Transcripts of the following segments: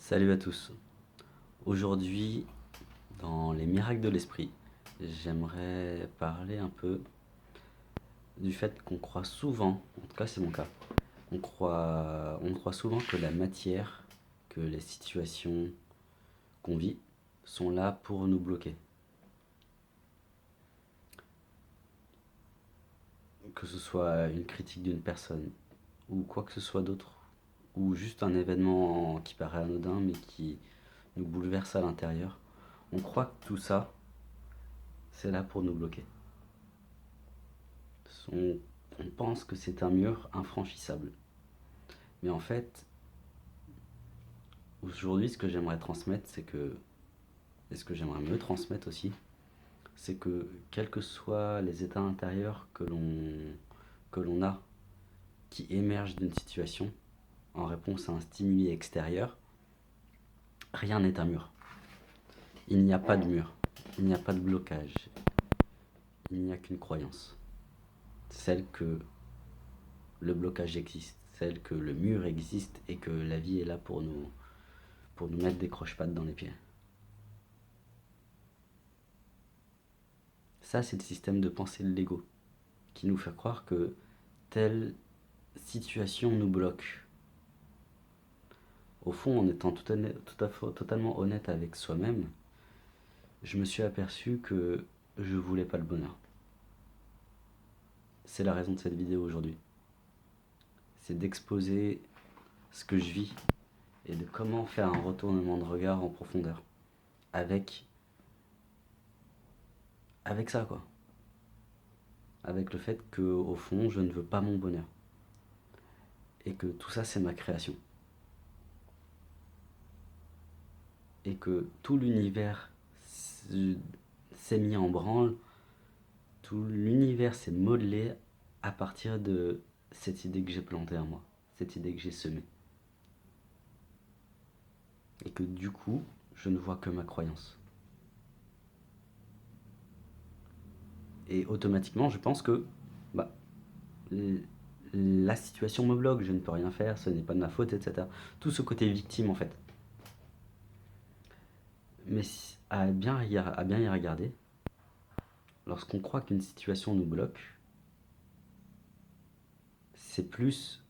Salut à tous. Aujourd'hui, dans les miracles de l'esprit, j'aimerais parler un peu du fait qu'on croit souvent, en tout cas c'est mon cas, on croit souvent que la matière, que les situations qu'on vit sont là pour nous bloquer. Que ce soit une critique d'une personne ou quoi que ce soit d'autre, ou juste un événement qui paraît anodin mais qui nous bouleverse à l'intérieur. On croit que tout ça, c'est là pour nous bloquer. On, on pense que c'est un mur infranchissable. Mais en fait, aujourd'hui, ce que j'aimerais transmettre, et ce que j'aimerais me transmettre aussi, c'est que quels que soient les états intérieurs que l'on a, qui émergent d'une situation en réponse à un stimuli extérieur, rien n'est un mur. Il n'y a pas de mur, il n'y a pas de blocage, il n'y a qu'une croyance. Celle que le blocage existe, celle que le mur existe et que la vie est là pour nous mettre des croche-pattes dans les pieds. Ça, c'est le système de pensée de l'ego qui nous fait croire que telle situation nous bloque. Au fond, en étant totalement honnête avec soi-même, je me suis aperçu que je voulais pas le bonheur. C'est la raison de cette vidéo aujourd'hui. C'est d'exposer ce que je vis et de comment faire un retournement de regard en profondeur avec ça quoi. Avec le fait que au fond, je ne veux pas mon bonheur et que tout ça c'est ma création. Et que tout l'univers s'est mis en branle, tout l'univers s'est modelé à partir de cette idée que j'ai plantée en moi, cette idée que j'ai semée. Et que du coup, je ne vois que ma croyance. Et automatiquement, je pense que bah, la situation me bloque, je ne peux rien faire, ce n'est pas de ma faute, etc. Tout ce côté victime en fait. Mais à bien y regarder, lorsqu'on croit qu'une situation nous bloque, c'est plus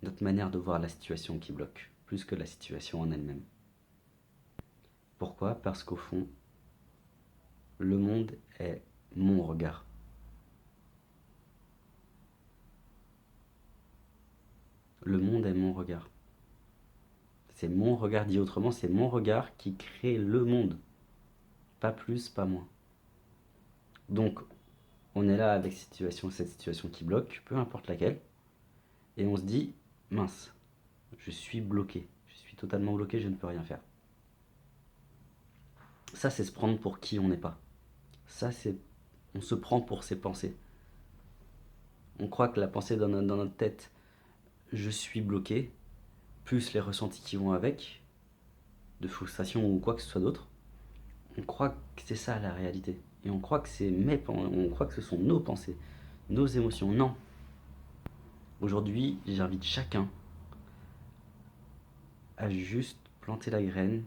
notre manière de voir la situation qui bloque, plus que la situation en elle-même. Pourquoi? Parce qu'au fond, le monde est mon regard. Le monde est mon regard. C'est mon regard, dit autrement, c'est mon regard qui crée le monde. Pas plus, pas moins. Donc, on est là avec cette situation qui bloque, peu importe laquelle, et on se dit, mince, je suis bloqué. Je suis totalement bloqué, je ne peux rien faire. Ça, c'est se prendre pour qui on n'est pas. Ça, c'est... On se prend pour ses pensées. On croit que la pensée dans notre tête, je suis bloqué, plus les ressentis qui vont avec, de frustration ou quoi que ce soit d'autre, on croit que c'est ça la réalité. Et on croit que on croit que ce sont nos pensées, nos émotions. Non. Aujourd'hui, j'invite chacun à juste planter la graine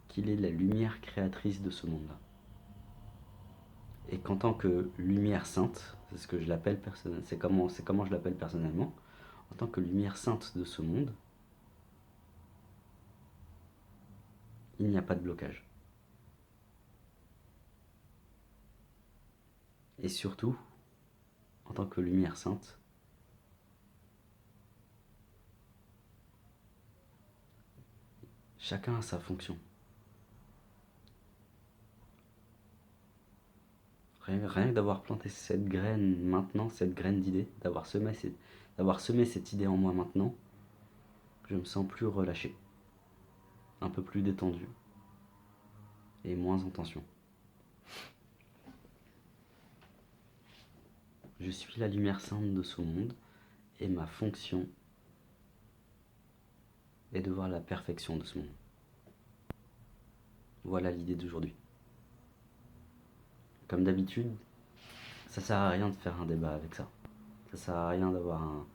qu'il est la lumière créatrice de ce monde-là. Et qu'en tant que lumière sainte, c'est ce que je l'appelle c'est comment je l'appelle personnellement, en tant que lumière sainte de ce monde, il n'y a pas de blocage. Et surtout, en tant que lumière sainte, chacun a sa fonction. Rien que d'avoir planté cette graine maintenant, cette graine d'idée, d'avoir semé cette idée en moi maintenant, je me sens plus relâché, un peu plus détendu et moins en tension. Je suis la lumière sainte de ce monde et ma fonction est de voir la perfection de ce monde. Voilà l'idée d'aujourd'hui. Comme d'habitude, ça sert à rien de faire un débat avec ça. Ça sert à rien d'avoir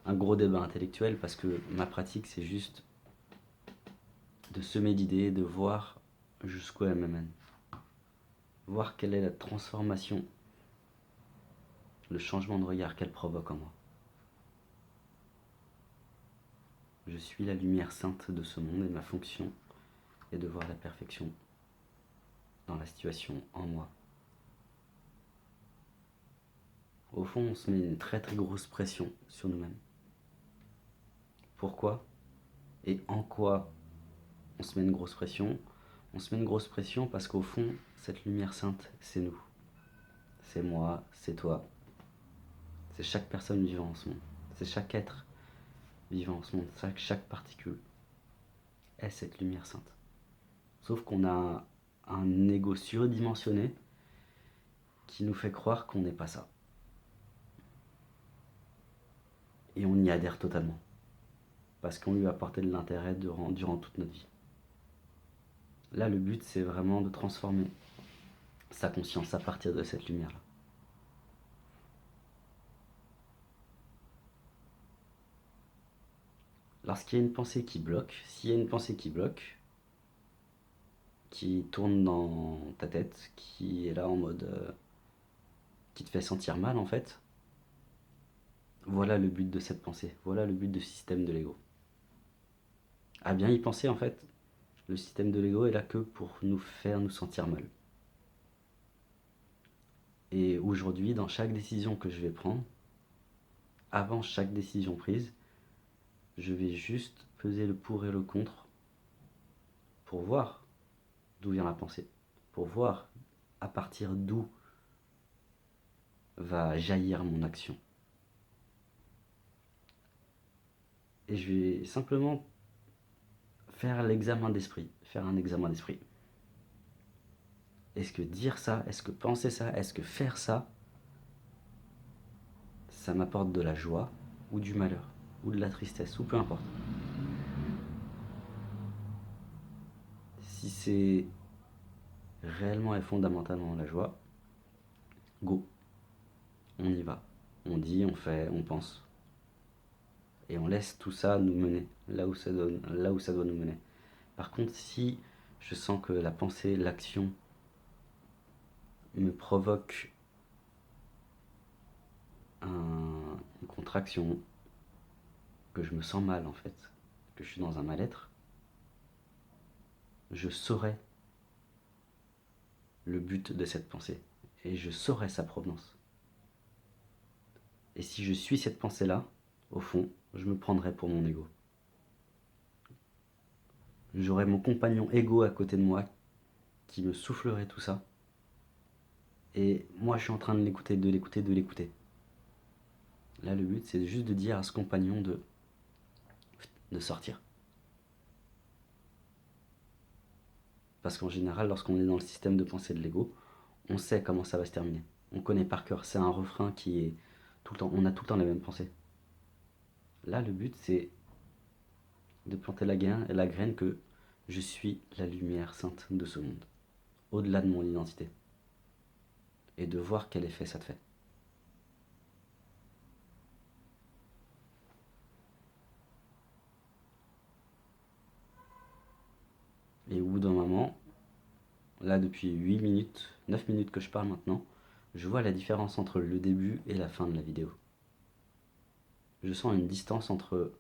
un gros débat intellectuel parce que ma pratique, c'est juste de semer d'idées, de voir jusqu'où elle me mène. Voir quelle est la transformation, le changement de regard qu'elle provoque en moi. Je suis la lumière sainte de ce monde et ma fonction est de voir la perfection dans la situation en moi. Au fond, on se met une très très grosse pression sur nous-mêmes. Pourquoi et en quoi on se met une grosse pression? On se met une grosse pression parce qu'au fond, cette lumière sainte, c'est nous. C'est moi, c'est toi. C'est chaque personne vivant en ce monde. C'est chaque être vivant en ce monde. Chaque particule est cette lumière sainte. Sauf qu'on a un ego surdimensionné qui nous fait croire qu'on n'est pas ça. Et on y adhère totalement. Parce qu'on lui a apporté de l'intérêt durant toute notre vie. Là, le but, c'est vraiment de transformer sa conscience à partir de cette lumière-là. Lorsqu'il y a une pensée qui bloque, s'il y a une pensée qui bloque, qui tourne dans ta tête, qui est là en mode... qui te fait sentir mal en fait, voilà le but de cette pensée, voilà le but du système de l'ego. À bien y penser en fait, le système de l'ego est là que pour nous faire nous sentir mal. Et aujourd'hui, dans chaque décision que je vais prendre, avant chaque décision prise, je vais juste peser le pour et le contre pour voir d'où vient la pensée, pour voir à partir d'où va jaillir mon action. Et je vais simplement faire l'examen d'esprit, faire un examen d'esprit. Est-ce que dire ça, est-ce que penser ça, est-ce que faire ça, ça m'apporte de la joie ou du malheur, ou de la tristesse, ou peu importe. Si c'est réellement et fondamentalement la joie, go, on y va. On dit, on fait, on pense. Et on laisse tout ça nous mener là où ça doit nous mener. Par contre, si je sens que la pensée, l'action me provoque une contraction, que je me sens mal en fait, que je suis dans un mal-être, je saurai le but de cette pensée et je saurai sa provenance. Et si je suis cette pensée-là, au fond, je me prendrai pour mon ego. J'aurai mon compagnon ego à côté de moi qui me soufflerait tout ça. Et moi, je suis en train de l'écouter, de l'écouter, de l'écouter. Là, le but, c'est juste de dire à ce compagnon de sortir. Parce qu'en général, lorsqu'on est dans le système de pensée de l'ego, on sait comment ça va se terminer. On connaît par cœur. C'est un refrain qui est tout le temps. On a tout le temps les mêmes pensées. Là, le but, c'est de planter la graine que je suis la lumière sainte de ce monde, au-delà de mon identité. Et de voir quel effet ça te fait. Et au bout d'un moment, là depuis 8 minutes, 9 minutes que je parle maintenant, je vois la différence entre le début et la fin de la vidéo. Je sens une distance entre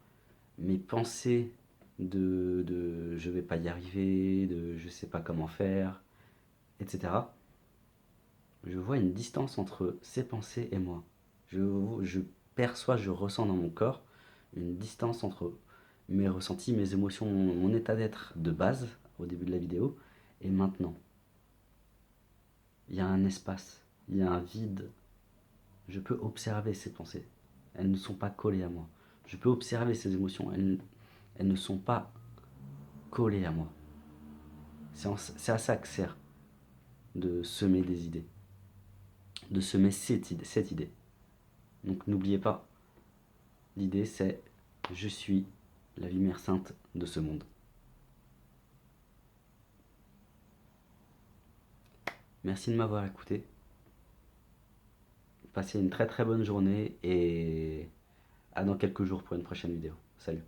mes pensées de je vais pas y arriver, de je sais pas comment faire, etc. Je vois une distance entre ces pensées et moi. Je perçois, je ressens dans mon corps une distance entre mes ressentis, mes émotions, mon état d'être de base au début de la vidéo et maintenant. Il y a un espace, il y a un vide. Je peux observer ces pensées. Elles ne sont pas collées à moi. Je peux observer ces émotions. Elles ne sont pas collées à moi. C'est à ça que sert de semer des idées. De semer cette idée. Donc n'oubliez pas, l'idée c'est je suis la lumière sainte de ce monde. Merci de m'avoir écouté. Passez une très très bonne journée et à dans quelques jours pour une prochaine vidéo. Salut.